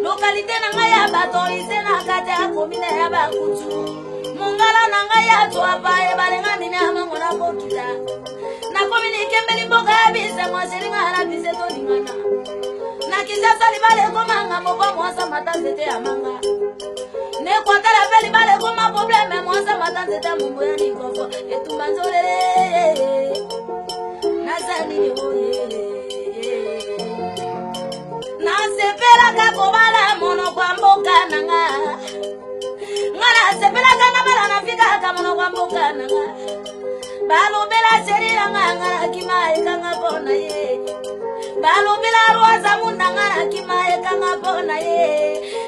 Localité nangaya batorise na kata komine ya bakutu mungala nangaya toapa e balenga mina mangona bokita na komine kembeli boka bise mo seringa la bise to lingana na kisasa libale komanga moba mwasa matazete amanga ne kwatala beli bale koma problème mwasa matazete mumbo ya nikofo etumanzole nazani oye sepela ka kobala mono kwa mboka nanga ngala sepela ka na mala na fika ka mono kwa mboka nanga balo bela seri nanga ngala kimae kanga bona ye balo bela roza munda ngala kimae kanga bona ye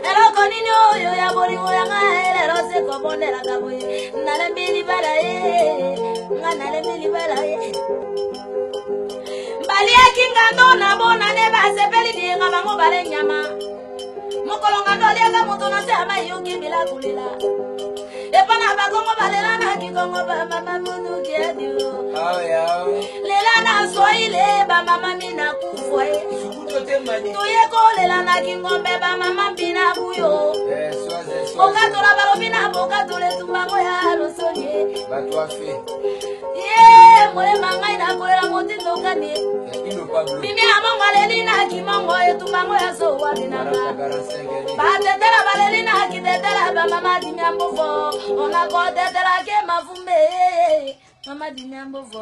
ero konini oyo ya bori oya ngala ero se ko bondela ka boye nale mbili bala ye ngana le mbili bala ye Balia kinga na bona ne ba sepeli di nga bango bare nyama mokolonga doli aka moto na se ama yongi bila kulela e pana ba kongo balela na kikongo ba mama munu kedi o lela na soile ba mama mina kufoe to ye ko lela na kingombe ba mama bina buyo oka tola ba robina boka tole tumbango ya rosolie ba toi fait mole mangai na koela motindo kani mimi amongo lelina kimongo etumbango ya so walina ba tetela balelina kitetela ba mama dinyambo fo ona ko tetela ke mavumbe mama dinyambo fo